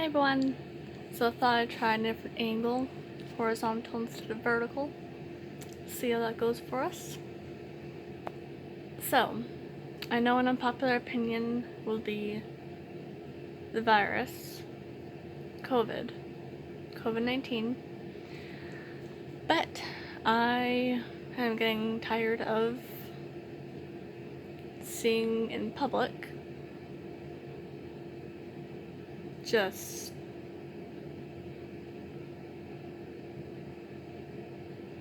Hey everyone! So I thought I'd try a different angle, horizontal instead of vertical. See how that goes for us. So, I know an unpopular opinion will be the virus, COVID-19, but I am getting tired of seeing in public just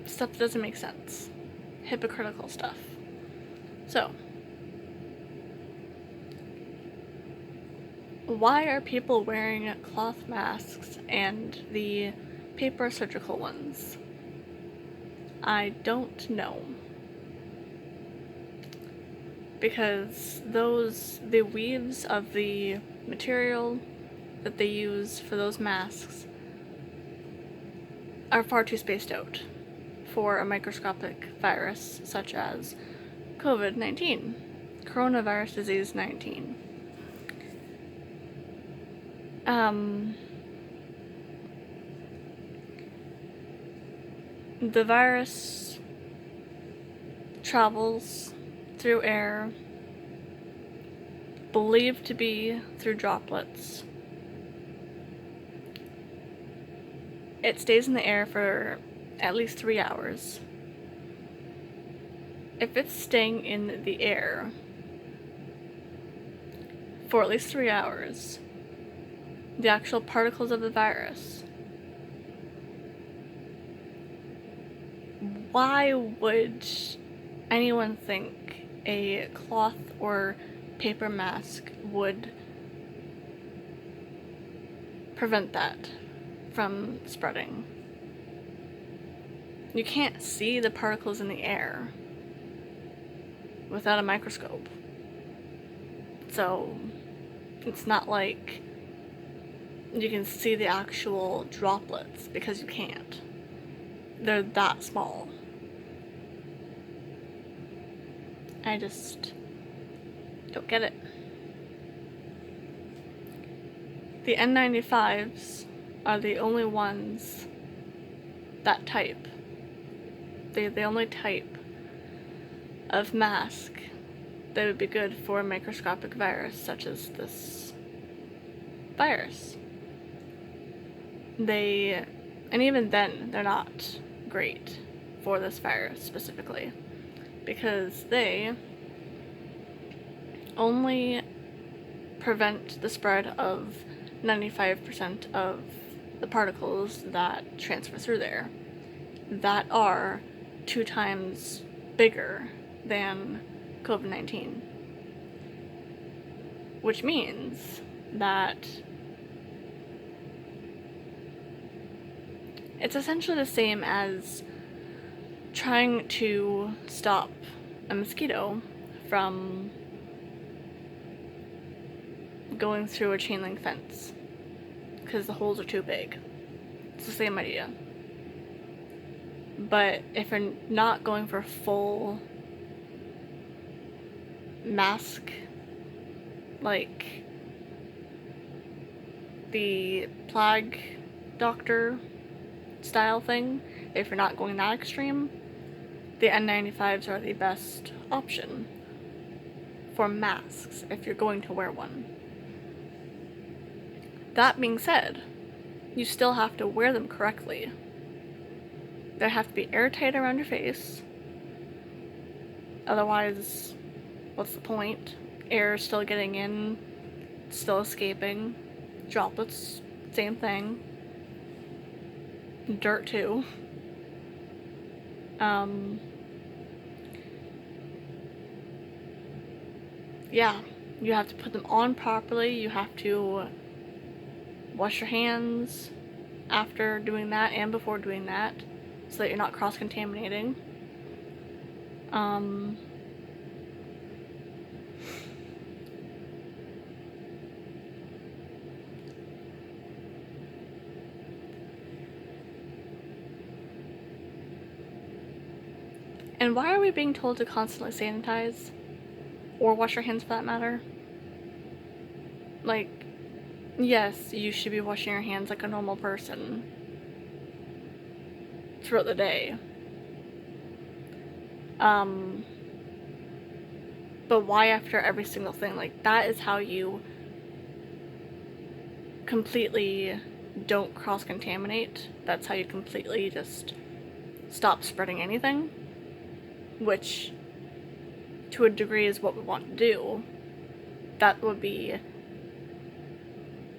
stuff that doesn't make sense. Hypocritical stuff. So, why are people wearing cloth masks and the paper surgical ones? I don't know. Because the weaves of the material that they use for those masks are far too spaced out for a microscopic virus such as COVID-19, coronavirus disease 19. The virus travels through air, believed to be through droplets. It stays in the air for at least 3 hours. If it's staying in the air for at least 3 hours, the actual particles of the virus, why would anyone think a cloth or paper mask would prevent that from spreading? You can't see the particles in the air without a microscope. So it's not like you can see the actual droplets, because you can't. They're that small. I just don't get it. The N95s are the only ones that type. They're the only type of mask that would be good for a microscopic virus such as this virus. And even then, they're not great for this virus specifically, because they only prevent the spread of 95% of the particles that transfer through there that are 2 times bigger than COVID-19. Which means that it's essentially the same as trying to stop a mosquito from going through a chain link fence because the holes are too big. It's the same idea. But if you're not going for full mask, like the plague doctor style thing, if you're not going that extreme, the N95s are the best option for masks if you're going to wear one. That being said, you still have to wear them correctly. They have to be airtight around your face. Otherwise, what's the point? Air is still getting in, still escaping. Droplets, same thing. Dirt too. Yeah, you have to put them on properly. You have to wash your hands after doing that and before doing that, so that you're not cross-contaminating. And why are we being told to constantly sanitize? Or wash your hands for that matter? Like, yes, you should be washing your hands like a normal person throughout the day. But why after every single thing? Like, that is how you completely don't cross-contaminate. That's how you completely just stop spreading anything, which to a degree is what we want to do. That would be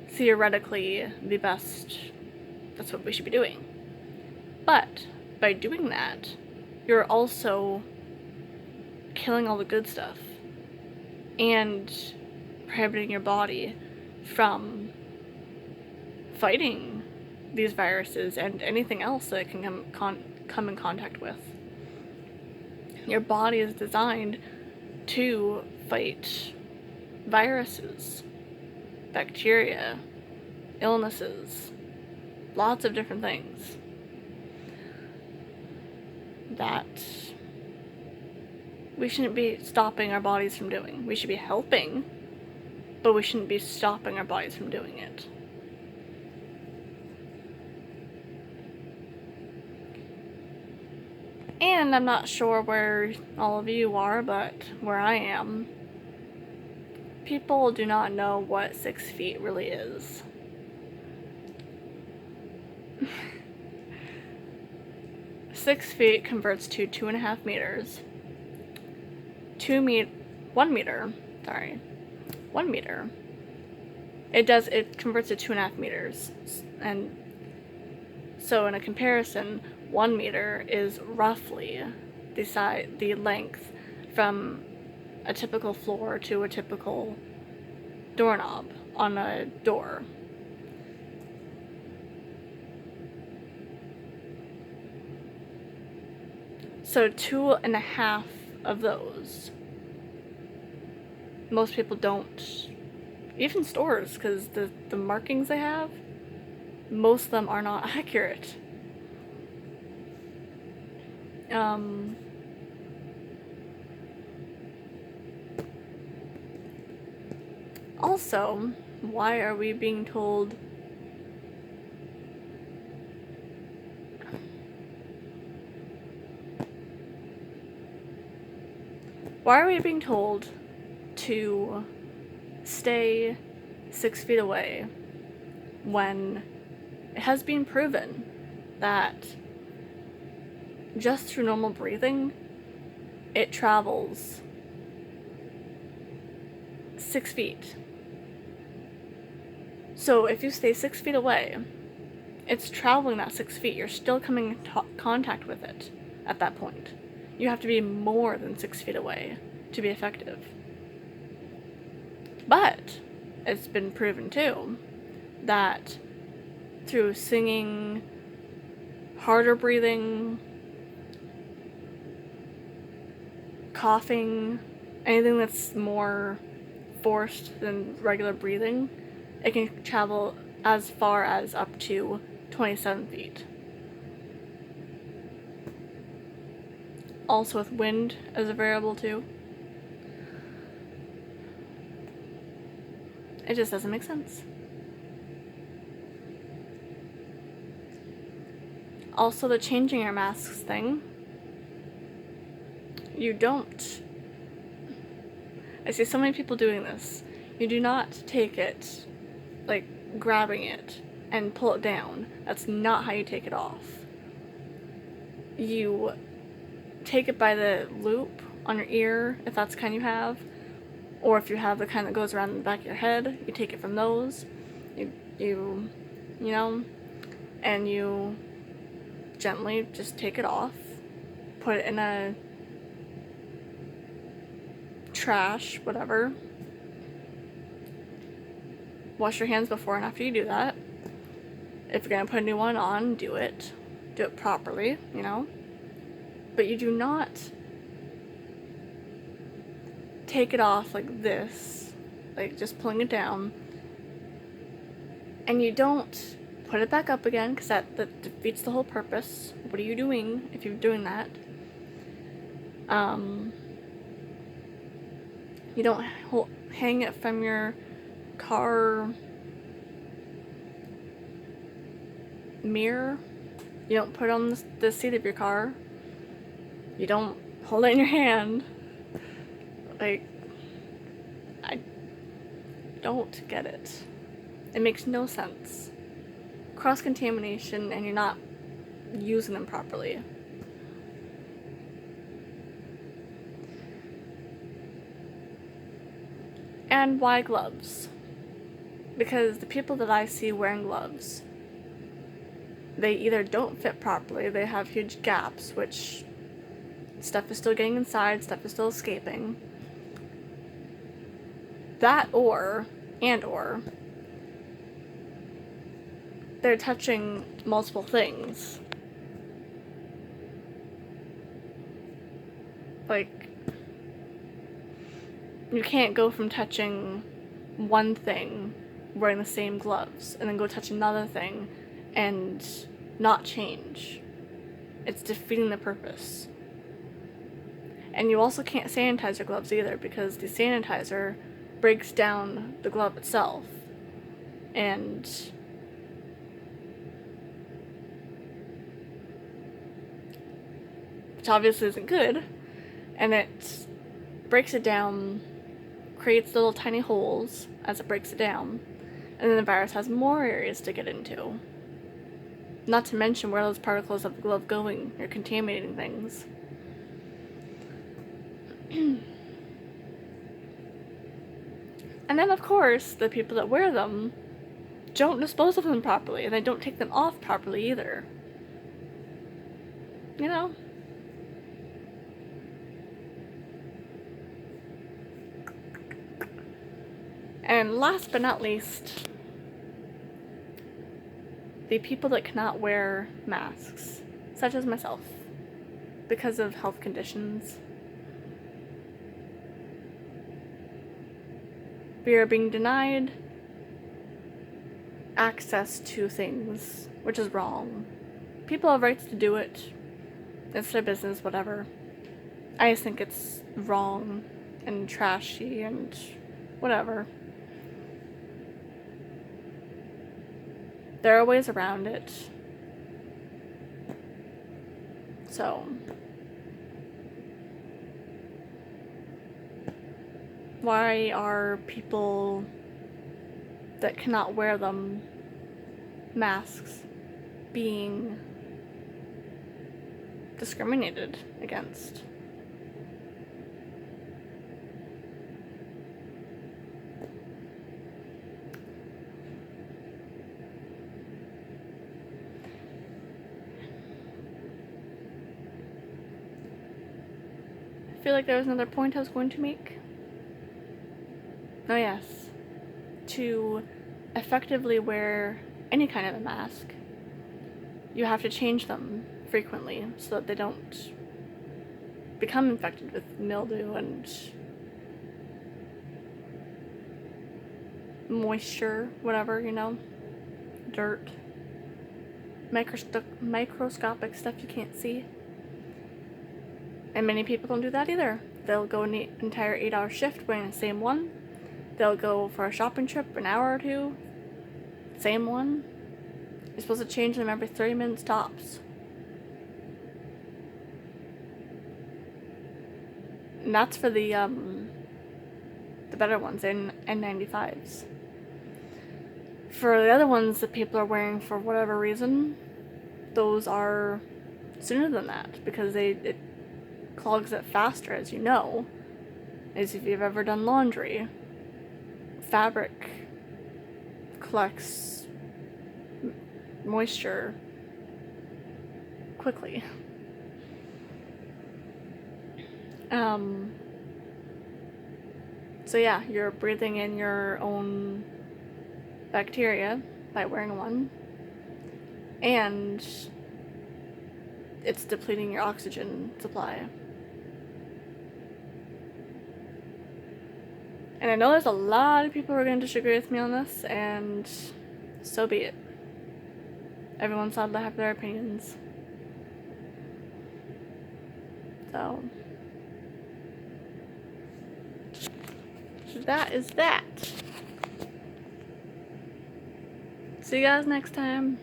theoretically the best. That's what we should be doing. But by doing that, you're also killing all the good stuff and prohibiting your body from fighting these viruses and anything else that it can come in contact with. Your body is designed to fight viruses, bacteria, illnesses, lots of different things that we shouldn't be stopping our bodies from doing. We should be helping, but we shouldn't be stopping our bodies from doing it. And I'm not sure where all of you are, but where I am, people do not know what 6 feet really is. 6 feet converts to 2.5 meters. 1 meter. It converts to 2.5 meters. And so in a comparison, 1 meter is roughly the length from a typical floor to a typical doorknob on a door. So 2.5 of those. Most people don't, even stores, because the markings they have, most of them are not accurate. Also, why are we being told to stay 6 feet away when it has been proven that just through normal breathing, it travels 6 feet. So if you stay 6 feet away, it's traveling that 6 feet. You're still coming in contact with it at that point. You have to be more than 6 feet away to be effective. But it's been proven too that through singing, harder breathing, coughing, anything that's more forced than regular breathing, it can travel as far as up to 27 feet. Also with wind as a variable too. It just doesn't make sense. Also, the changing your masks thing. You don't. I see so many people doing this. You do not take it, like grabbing it and pull it down. That's not how you take it off. You take it by the loop on your ear, if that's the kind you have, or if you have the kind that goes around the back of your head, you take it from those. You know, and you gently just take it off, put it in a trash, whatever. Wash your hands before and after you do that. If you're gonna put a new one on, do it properly, you know. But you do not take it off like this, like just pulling it down, and you don't put it back up again, because that defeats the whole purpose. What are you doing if you're doing that? You don't hang it from your car mirror. You don't put it on the seat of your car. You don't hold it in your hand. Like, I don't get it. It makes no sense. Cross-contamination and you're not using them properly. And why gloves? Because the people that I see wearing gloves, they either don't fit properly, they have huge gaps, which stuff is still getting inside, stuff is still escaping. That or they're touching multiple things. Like, you can't go from touching one thing wearing the same gloves and then go touch another thing and not change. It's defeating the purpose. And you also can't sanitize your gloves either, because the sanitizer breaks down the glove itself. And which obviously isn't good. And it breaks it down, creates little tiny holes as it breaks it down, and then the virus has more areas to get into. Not to mention where those particles of the glove going, you're contaminating things. And then, of course, the people that wear them don't dispose of them properly, and they don't take them off properly either. You know? And last but not least, the people that cannot wear masks, such as myself, because of health conditions. We are being denied access to things, which is wrong. People have rights to do it. It's their business, whatever. I just think it's wrong and trashy and whatever. There are ways around it. So, why are people that cannot wear them, masks, being discriminated against? I feel like there was another point I was going to make. Oh yes. To effectively wear any kind of a mask, you have to change them frequently so that they don't become infected with mildew and moisture, whatever, you know, dirt, microscopic stuff you can't see. And many people don't do that either. They'll go an entire 8-hour shift wearing the same one. They'll go for a shopping trip, an hour or two, same one. You're supposed to change them every 30 minutes tops. And that's for the better ones, N95s. For the other ones that people are wearing for whatever reason, those are sooner than that, because it clogs it faster, as you know, as if you've ever done laundry. Fabric collects moisture quickly. So yeah, you're breathing in your own bacteria by wearing one, and it's depleting your oxygen supply. And I know there's a lot of people who are going to disagree with me on this, and so be it. Everyone's allowed to have their opinions. So that is that. See you guys next time.